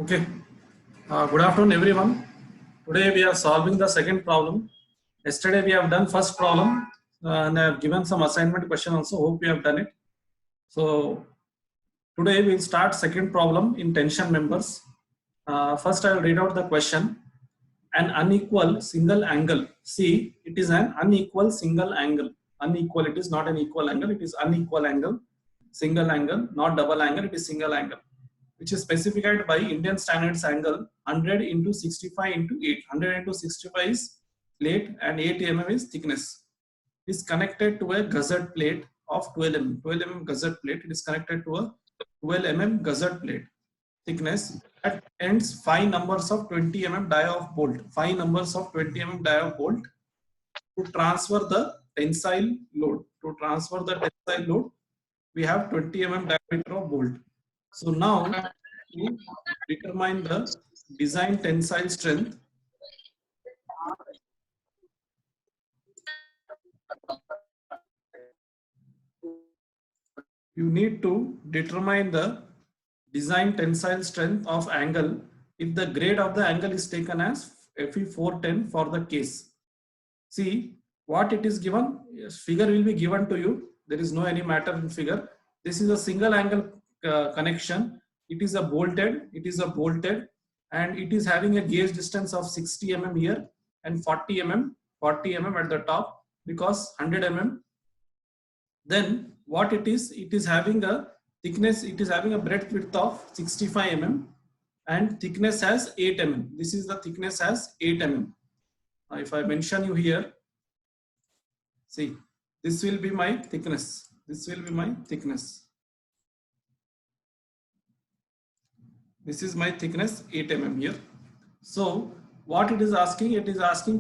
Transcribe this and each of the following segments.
Okay. Good afternoon, everyone. Today we are solving the second problem. Yesterday we have done first problem and I have given some assignment question also. Hope you have done it. So today we will start second problem in tension members. First I will read out the question. An unequal single angle. See, it is an unequal single angle. Unequal, it is not an equal angle. It is unequal angle, single angle, not double angle. It is single angle, which is specified by Indian standards angle 100 into 65 into 8. 100 into 65 is plate and 8 mm is thickness. It is connected to a gusset plate of 12 mm. 12 mm gusset plate. It is connected to a 12 mm gusset plate thickness at ends 5 numbers of 20 mm die of bolt. 5 numbers of 20 mm die of bolt to transfer the tensile load. To transfer the tensile load, we have 20 mm diameter of bolt. So now to determine the design tensile strength, you need to determine the design tensile strength of angle if the grade of the angle is taken as Fe410 for the case. See what it is given. Yes, figure will be given to you. There is no any matter in figure. This is a single angle connection. It is a bolted. And it is having a gauge distance of 60 mm here and 40 mm at the top because 100 mm. Then what it is having a thickness. It is having a breadth width of 65 mm and thickness has 8 mm. This is the thickness has 8 mm. If I mention you here, see, this will be my thickness. This will be my thickness. This is my thickness 8 mm here. So what it is asking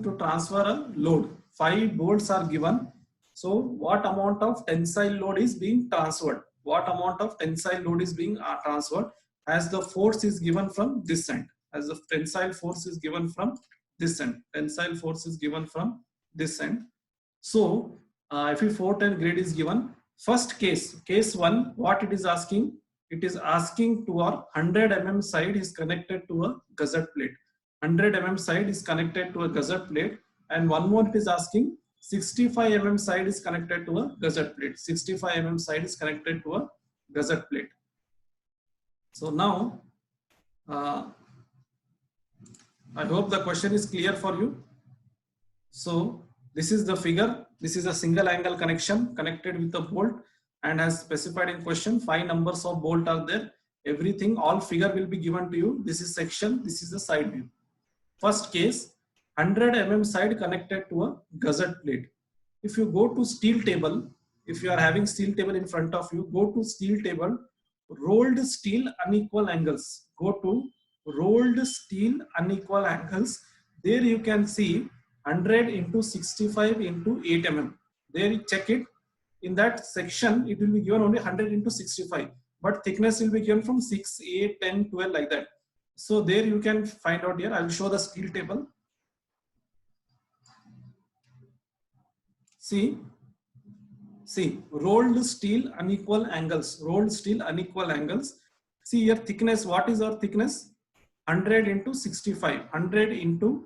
to transfer a load. 5 bolts are given. So what amount of tensile load is being transferred? What amount of tensile load is being transferred as the force is given from this end? As the tensile force is given from this end. Tensile force is given from this end. So Fe410 grade is given. First case 1, what it is asking? It is asking to our 100 mm side is connected to a gusset plate. 100 mm side is connected to a gusset plate, and one more it is asking 65 mm side is connected to a gusset plate. 65 mm side is connected to a gusset plate. So now I hope the question is clear for you. So this is the figure. This is a single angle connection connected with a bolt, and as specified in question, 5 numbers of bolt are there. Everything, all figure will be given to you. This is section, this is the side view. First case, 100 mm side connected to a gusset plate. If you go to steel table, if you are having steel table in front of you, go to steel table, rolled steel unequal angles. Go to rolled steel unequal angles. There you can see 100 into 65 into 8 mm. There you check it. In that section, it will be given only 100 into 65, but thickness will be given from 6, 8, 10, 12 like that. So there you can find out here. I will show the steel table. See, rolled steel unequal angles. Rolled steel unequal angles. See here thickness. What is our thickness? 100 into 65. 100 into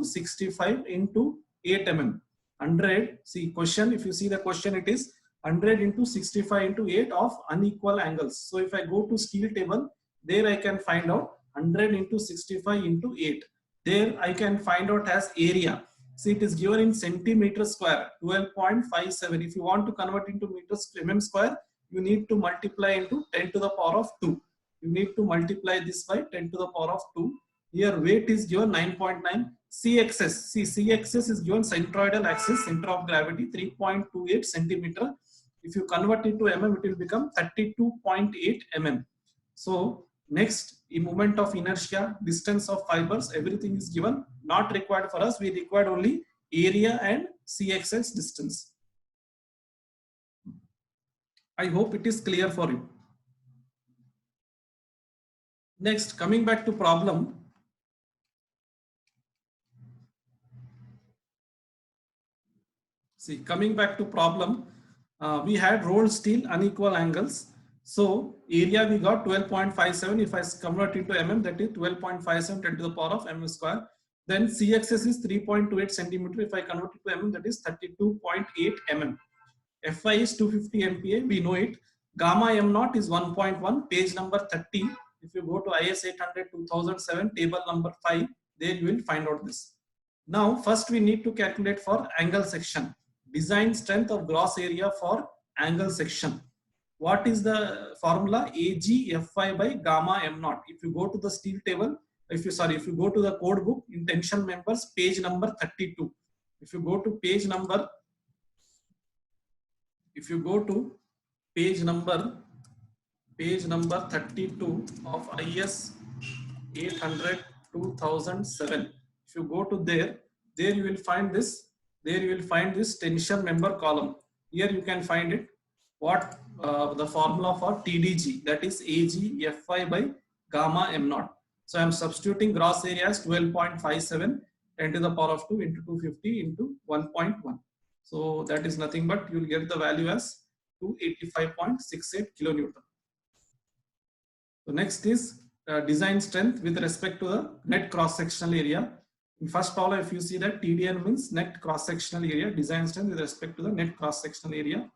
65 into 8 mm. 100. See question. If you see the question, it is 100 into 65 into 8 of unequal angles. So if I go to steel table, there I can find out 100 into 65 into 8. There I can find out as area. See, it is given in centimeter square, 12.57. If you want to convert into meters mm square, you need to multiply into 10 to the power of 2. You need to multiply this by 10 to the power of 2. Here weight is given 9.9. CXS. See, CXS is given centroidal axis, center of gravity, 3.28 centimeter. If you convert it to mm, it will become 32.8 mm. So next, in moment of inertia, distance of fibers, everything is given. Not required for us. We required only area and CXS distance. I hope it is clear for you. Next, coming back to problem. See, coming back to problem, we had rolled steel unequal angles. So area we got 12.57. If I convert into mm, that is 12.57 10 to the power of mm square. Then CXS is 3.28 centimeter. If I convert it to mm, that is 32.8 mm. Fy is 250 MPa. We know it. Gamma m naught is 1.1. Page number 30. If you go to IS 800 2007, table number 5, there you will find out this. Now, first we need to calculate for angle section. Design strength of gross area for angle section. What is the formula? AgFy by gamma m naught. If you go to the steel table, if you go to the code book in tension members, page number 32. If you go to page number 32 of IS 800 2007. If you go to there you will find this. There you will find this tension member column. Here you can find it. What the formula for TDG, that is AgFy by gamma m naught. So I am substituting gross area as 12.57 10 to the power of 2 into 250 into 1.1. So that is nothing but you will get the value as 285.68 kilonewton. So next is design strength with respect to the net cross sectional area. In first problem, if you see that TDN means net cross sectional area, design strength with respect to the net cross sectional area.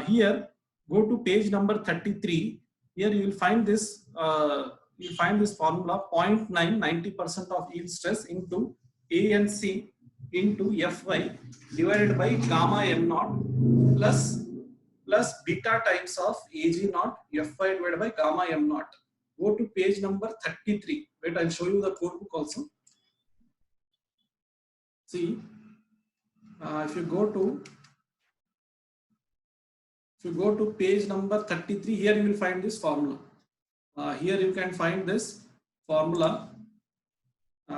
Here, go to page number 33. Here you will find this. Formula 0.9 90% of yield stress into ANC into Fy divided by gamma m naught plus beta times of Ag naught Fy divided by gamma m naught. Go to page number 33. Wait, I'll show you the code book also. See, if you go to page number 33, here you will find this formula. Here you can find this formula,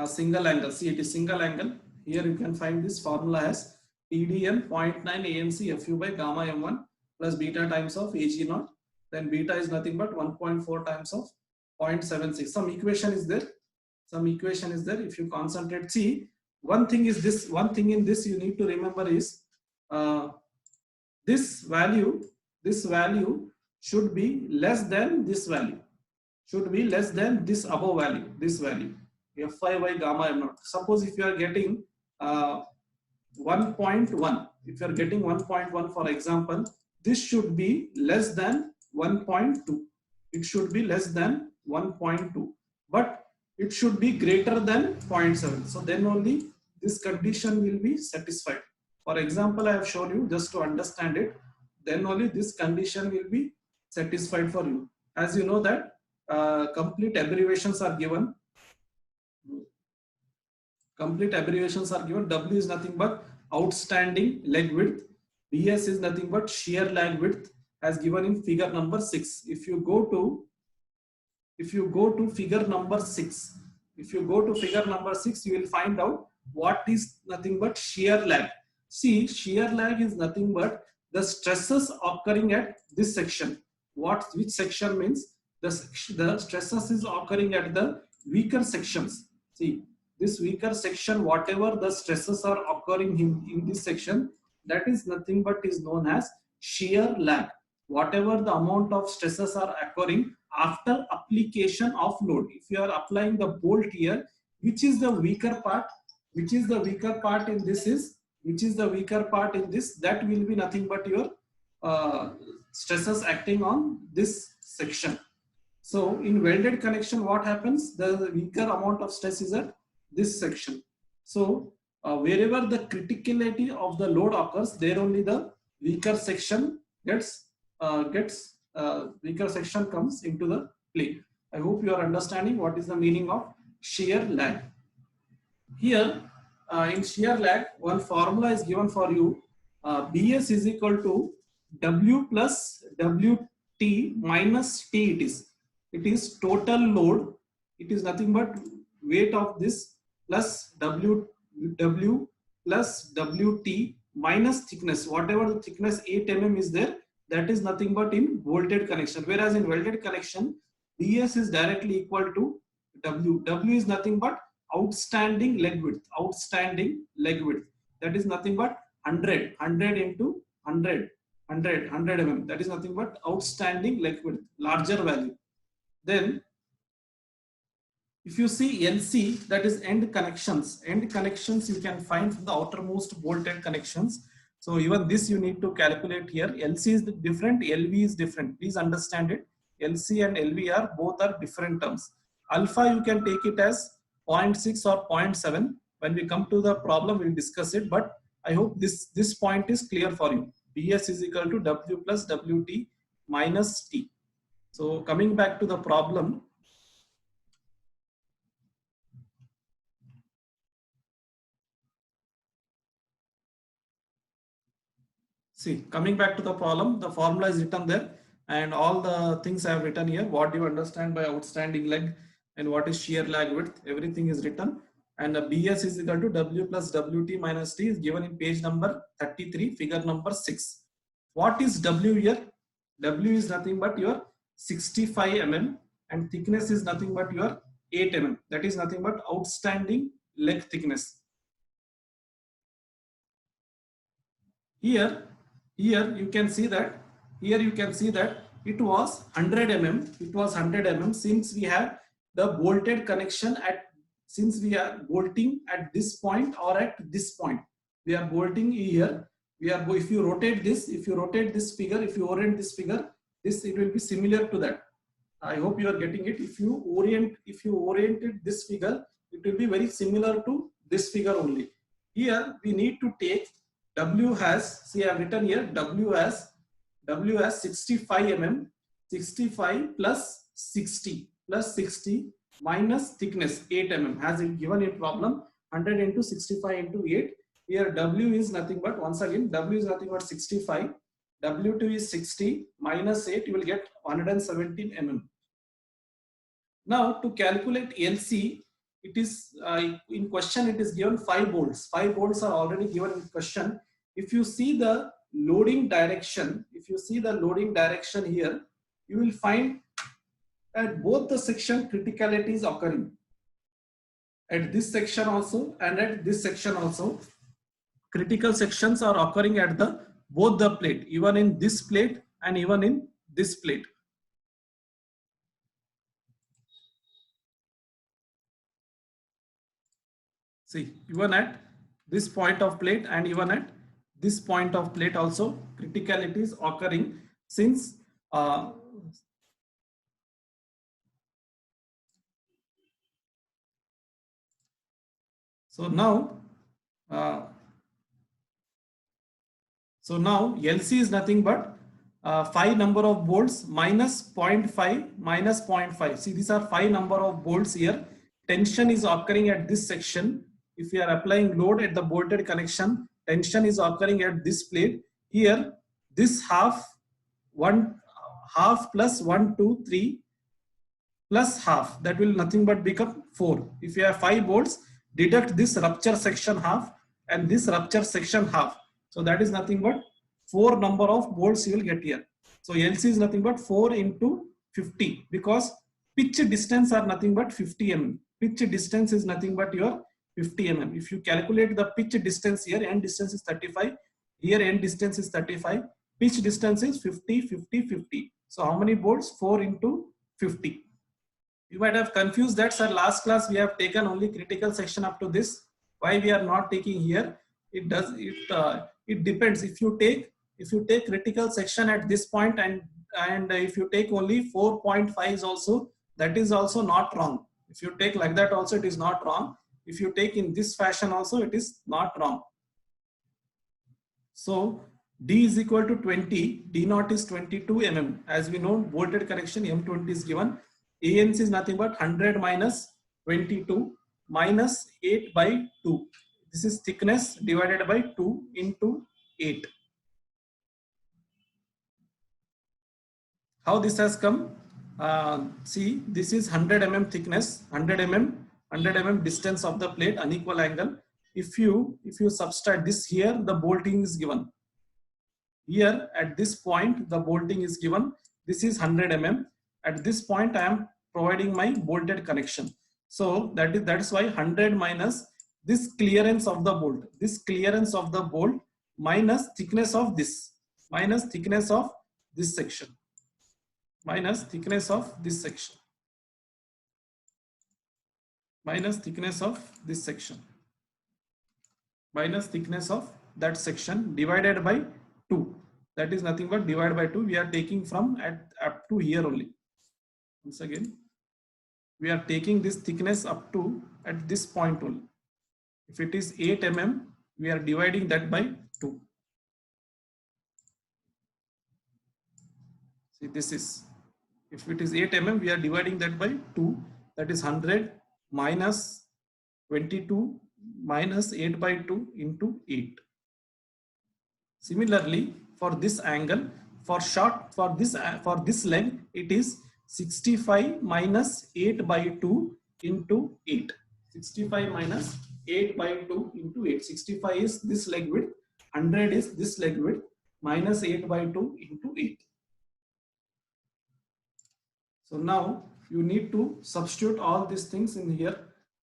single angle. See, it is single angle. Here you can find this formula as TDN 0.9 ANC Fu by gamma m1 plus beta times of Ag naught. Then beta is nothing but 1.4 times of 0.76. Some equation is there. If you concentrate, see, one thing in this you need to remember is this value should be less than this value. Should be less than this above value. This value Fy by gamma m naught. Suppose if you are getting 1.1, if you are getting 1.1 for example, this should be less than 1.2. It should be less than 1.2, but it should be greater than 0.7. So then only this condition will be satisfied. For example, I have shown you just to understand it. Then only this condition will be satisfied for you. As you know that complete abbreviations are given. W is nothing but outstanding leg width. BS is nothing but shear lag width, as given in figure number 6. If you go to figure number 6, you will find out what is nothing but shear lag. See, shear lag is nothing but the stresses occurring at this section. Which section means the stresses is occurring at the weaker sections. See, this weaker section, whatever the stresses are occurring in this section, that is nothing but is known as shear lag. Whatever the amount of stresses are occurring after application of load. If you are applying the bolt here, which is the weaker part in this, that will be nothing but your stresses acting on this section. So in welded connection, what happens? The weaker amount of stress is at this section. So wherever the criticality of the load occurs, there only the weaker section comes into the play. I hope you are understanding what is the meaning of shear lag. Here in shear lag, one formula is given for you. Bs is equal to W plus Wt minus T. It is total load. It is nothing but weight of this plus W plus Wt minus thickness. Whatever the thickness 8 mm is there, that is nothing but in bolted connection. Whereas in welded connection, Ds is directly equal to W. W is nothing but outstanding leg width. That is nothing but 100 into 100 100 mm, that is nothing but outstanding leg width, larger value. Then if you see LC, that is end connections. End connections you can find from the outermost bolted connections. So even this you need to calculate here. LC is different, LV is different. Please understand it. LC and LV are both are different terms. Alpha you can take it as 0.6 or 0.7. When we come to the problem, we'll discuss it. But I hope this point is clear for you. BS is equal to W plus WT minus T. So coming back to the problem. See, coming back to the problem, the formula is written there and all the things I have written here. What do you understand by outstanding leg and what is shear lag width? Everything is written. And the BS is equal to W plus WT minus T is given in page number 33, figure number 6. What is W here? W is nothing but your 65 mm and thickness is nothing but your 8 mm. That is nothing but outstanding leg thickness. Here you can see that it was 100 mm. It was 100 mm since we have the bolted connection since we are bolting at this point or at this point. We are bolting here. If you rotate this figure, if you orient this figure, it will be similar to that. I hope you are getting it. If you oriented this figure, it will be very similar to this figure only. Here we need to take W has, see I have written here, W has 65 mm, 65 plus 60 minus thickness 8 mm as it given in problem 100 into 65 into 8. Here W is nothing but, once again, W is nothing but 65, W2 is 60 minus 8, you will get 117 mm. Now to calculate LC, it is in question it is given 5 bolts. 5 bolts are already given in question. If you see the loading direction, here, you will find at both the section criticality is occurring. At this section also and at this section also, critical sections are occurring at both the plate, even in this plate and even in this plate. See, even at this point of plate and even at this point of plate also criticality is occurring since so now LC is nothing but 5 number of bolts minus 0.5 minus 0.5. See, these are 5 number of bolts here. Tension is occurring at this section. If you are applying load at the bolted connection, tension is occurring at this plate. Here, this half plus 1, 2, 3 plus half, that will nothing but become 4. If you have 5 bolts, deduct this rupture section half and this rupture section half. So that is nothing but 4 number of bolts you will get here. So LC is nothing but 4 into 50 because pitch distance are nothing but 50 mm. Pitch distance is nothing but your 50 mm. If you calculate the pitch distance here, end distance is 35. Here end distance is 35. Pitch distance is 50, 50, 50. So how many bolts? 4 into 50. You might have confused that, sir. Last class we have taken only critical section up to this. Why we are not taking here? It depends. If you take critical section at this point and if you take only 4.5s also, that is also not wrong. If you take like that also, it is not wrong. If you take in this fashion also, it is not wrong. So D is equal to 20, D naught is 22 mm. As we know, bolted connection M20 is given. ANC is nothing but 100 minus 22 minus 8 by 2. This is thickness divided by 2 into 8. How this has come? See, this is 100 mm thickness, 100 mm distance of the plate, unequal angle. If you subtract this here, the bolting is given. Here at this point, the bolting is given. This is 100 mm. At this point, I am providing my bolted connection. So that's why 100 minus this clearance of the bolt. This clearance of the bolt minus thickness of this. minus thickness of this section, minus thickness of this section, minus thickness of this section, minus thickness of that section divided by 2. That is nothing but divided by 2. We are taking from up to here only. Once again, we are taking this thickness up to at this point only. If it is 8 mm, we are dividing that by 2. See, this is, if it is 8 mm, we are dividing that by 2. That is 100 minus 22 minus 8 by 2 into 8. Similarly, for this angle, for this length, it is 65 minus 8 by 2 into 8. 65 minus 8 by 2 into 8. 65 is this leg width, 100 is this leg width, minus 8 by 2 into 8. So now you need to substitute all these things in here.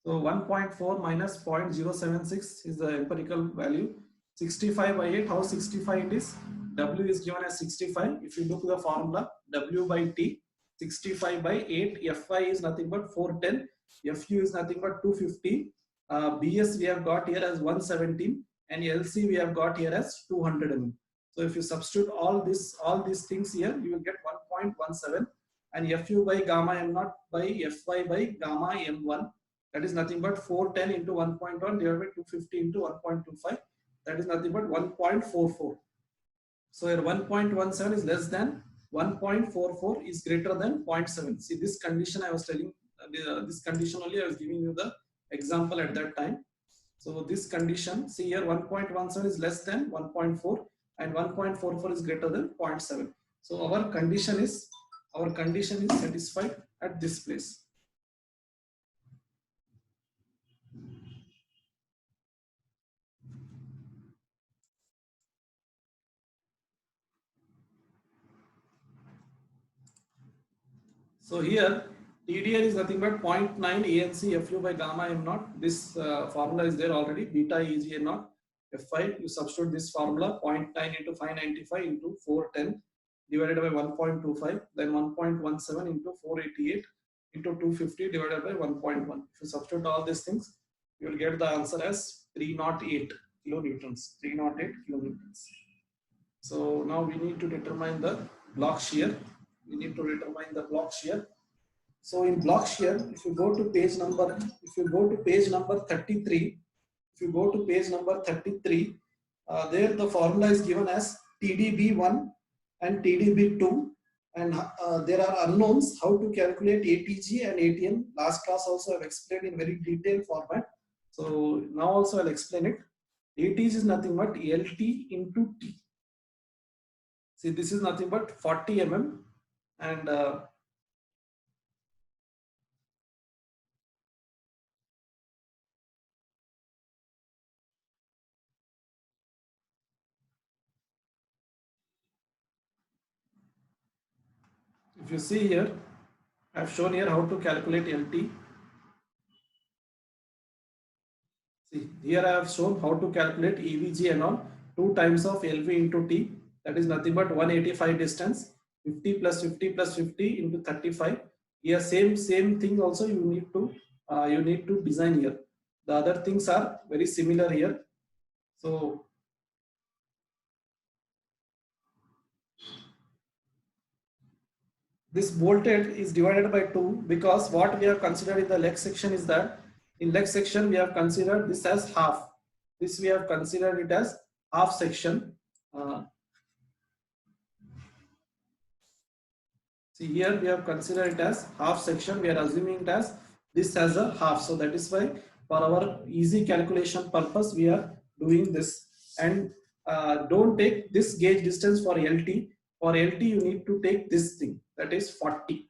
So 1.4 minus 0.076 is the empirical value. 65 by 8, how 65 it is? W is given as 65. If you look at the formula, W by T, 65 by 8, Fy is nothing but 410, Fu is nothing but 250, BS we have got here as 117, and LC we have got here as 200 mm. So if you substitute all these things here, you will get 1.17, and Fu by gamma m0 by Fy by gamma m1, that is nothing but 410 into 1.1 divided by 250 into 1.25, that is nothing but 1.44. So here 1.17 is less than 1.44 is greater than 0.7. See, this condition I was telling, this condition only I was giving you the example at that time. So this condition, see here 1.17 is less than 1.4 and 1.44 is greater than 0.7. So our condition is satisfied at this place. So here TDR is nothing but 0.9 ANC Fu by gamma m0. This formula is there already. Beta EGA0 F5. You substitute this formula 0.9 into 595 into 410 divided by 1.25. Then 1.17 into 488 into 250 divided by 1.1. If you substitute all these things, you will get the answer as 308 kilonewtons. 308 kilonewtons. So now we need to determine the block shear. So in block shear, if you go to page number 33, there the formula is given as TDB1 and TDB2, and there are unknowns how to calculate ATG and ATN. Last class also I have explained in very detailed format. So now also I'll explain it. ATG is nothing but LT into T. See, this is nothing but 40 mm, and if you see here, I have shown here how to calculate LT. See, here I have shown how to calculate EVG and all. 2 times of LV into T, that is nothing but 185 distance. 50 plus 50 plus 50 into 35. Here same thing also you need to design here. The other things are very similar here. So this bolted is divided by 2 because what we have considered in the leg section is that in leg section we have considered this as half. This we have considered it as half section. See, here we have considered it as half section. We are assuming it as this as a half. So that is why for our easy calculation purpose we are doing this. And don't take this gauge distance for LT. For LT you need to take this thing, that is 40.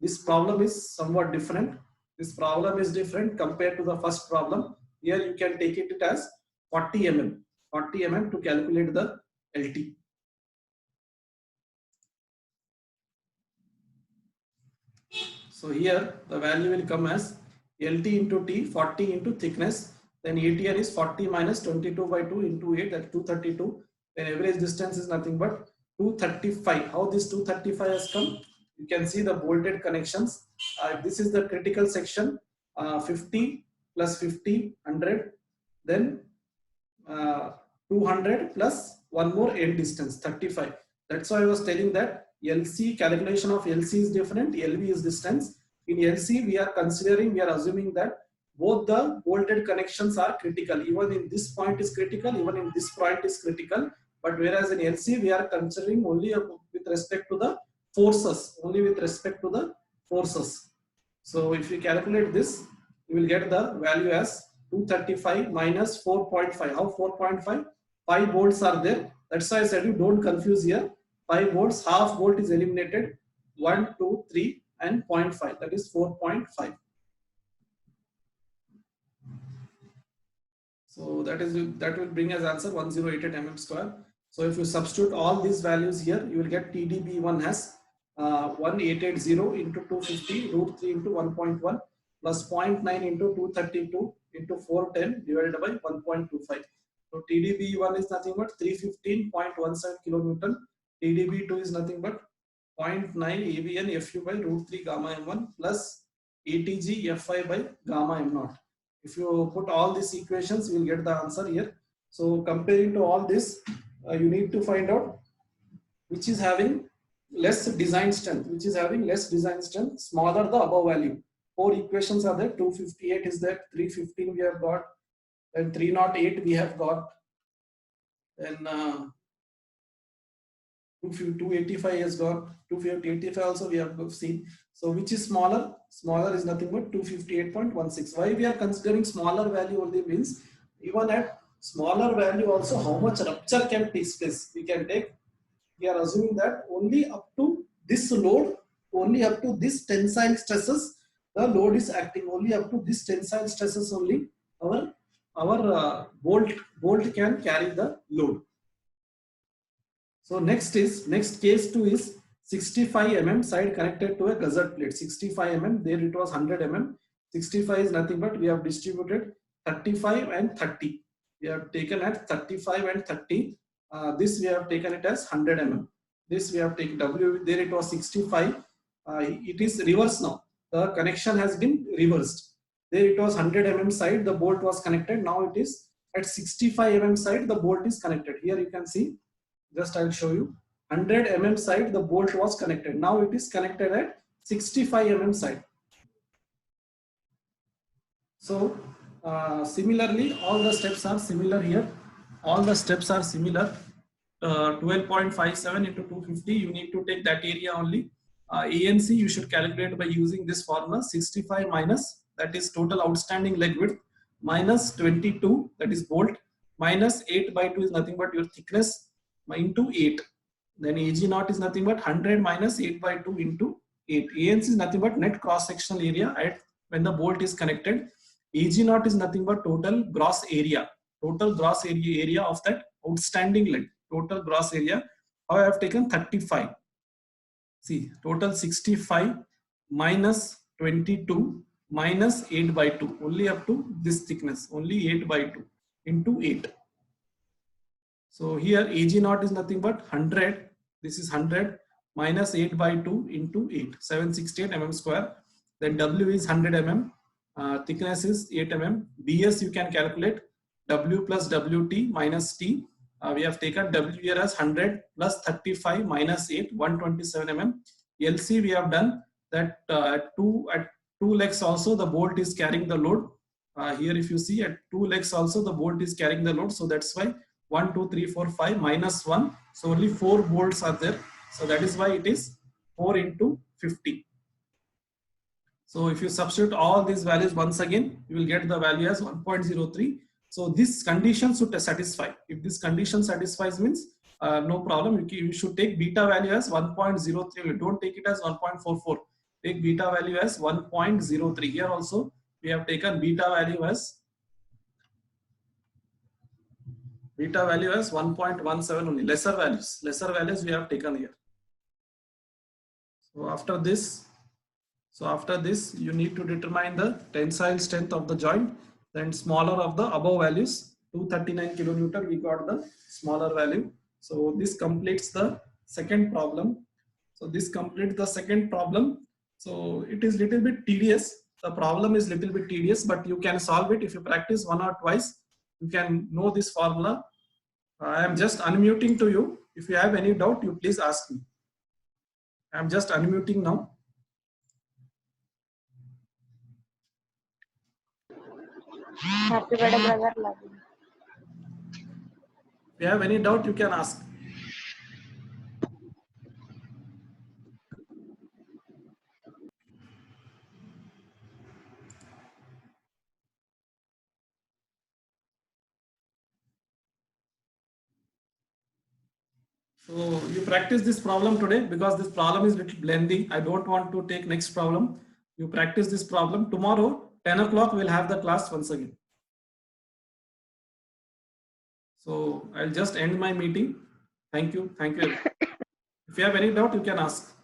This problem is somewhat different. This problem is different compared to the first problem. Here you can take it as 40 mm. 40 mm to calculate the LT. So here the value will come as LT into T, 40 into thickness. Then ATR is 40 minus 22 by 2 into 8, that's 232. Then average distance is nothing but 235. How this 235 has come? You can see the bolted connections. This is the critical section. 50 plus 50, 100. Then 200 plus one more end distance, 35. That's why I was telling that LC, calculation of LC is different, LV is distance. In LC, we are assuming that both the bolted connections are critical. Even in this point is critical, even in this point is critical. But whereas in LC, we are considering only with respect to the forces, So if you calculate this, you will get the value as 235 minus 4.5. How 4.5? 5 bolts are there. That's why I said you don't confuse here. 5 bolts, half bolt is eliminated. 1, 2, 3 and 0.5. That is 4.5. So that will bring as answer 1088 mm square. So if you substitute all these values here, you will get TDB1 as 1880 into 250 root 3 into 1.1 plus 0.9 into 232 into 410 divided by 1.25. So TDB1 is nothing but 315.17 kilonewton. TDB2 is nothing but 0.9 AVN FU by root 3 gamma M1 plus ATG FI by gamma M0. If you put all these equations, you will get the answer here. So comparing to all this, you need to find out which is having less design strength, smaller the above value. 4 equations are there. 258 is there, 315 we have got, then 308 we have got, then 285 has got, 285 also we have seen. So which is smaller? Smaller is nothing but 258.16. Why we are considering smaller value only means even at smaller value also how much rupture can take place. We are assuming that only up to this load, only up to this tensile stresses, the load is acting. Only up to this tensile stresses only our bolt can carry the load. So next case 2 is 65 mm side connected to a gusset plate. 65 mm, there it was 100 mm. 65 is nothing but we have distributed 35 and 30. We have taken at 35 and 30. This we have taken it as 100 mm. This we have taken W, there it was 65. It is reverse now. The connection has been reversed. There it was 100 mm side, the bolt was connected. Now it is at 65 mm side, the bolt is connected. Here you can see, just I will show you. 100 mm side, the bolt was connected. Now it is connected at 65 mm side. So similarly, all the steps are similar here. All the steps are similar. 12.57 into 250, you need to take that area only. ANC you should calculate by using this formula. 65 minus, that is total outstanding leg width, minus 22, that is bolt, minus 8 by 2 is nothing but your thickness, into 8. Then AG naught is nothing but 100 minus 8 by 2 into 8. ANC is nothing but net cross sectional area at when the bolt is connected. AG naught is nothing but total gross area of that outstanding leg. Total gross area. How I have taken 35. See, total 65 minus 22 minus 8 by 2. Only up to this thickness. Only 8 by 2 into 8. So here AG naught is nothing but 100. This is 100 minus 8 by 2 into 8. 768 mm square. Then W is 100 mm. Thickness is 8 mm. BS you can calculate. W plus WT minus T. We have taken W here as 100 plus 35 minus 8, 127 mm. LC we have done that at two legs also the bolt is carrying the load. Here if you see at 2 legs also the bolt is carrying the load. So that's why 1, 2, 3, 4, 5 minus 1. So only 4 bolts are there. So that is why it is 4 into 50. So if you substitute all these values once again, you will get the value as 1.03. So this condition should satisfy. If this condition satisfies means no problem. You should take beta value as 1.03. Don't take it as 1.44. Take beta value as 1.03. Here also we have taken beta value as 1.17 only. Lesser values we have taken here. So after this, you need to determine the tensile strength of the joint. Then smaller of the above values, 239 kilonewton, we got the smaller value. So this completes the second problem. So this completes the second problem. So it is little bit tedious. The problem is little bit tedious, but you can solve it if you practice one or twice. You can know this formula. I am just unmuting to you. If you have any doubt, you please ask me. I am just unmuting now. Happy birthday, brother. Love you. If you have any doubt, you can ask. So you practice this problem today because this problem is little lengthy. I don't want to take next problem. You practice this problem. Tomorrow, 10 o'clock, we'll have the class once again. So I'll just end my meeting. Thank you. Thank you. If you have any doubt, you can ask.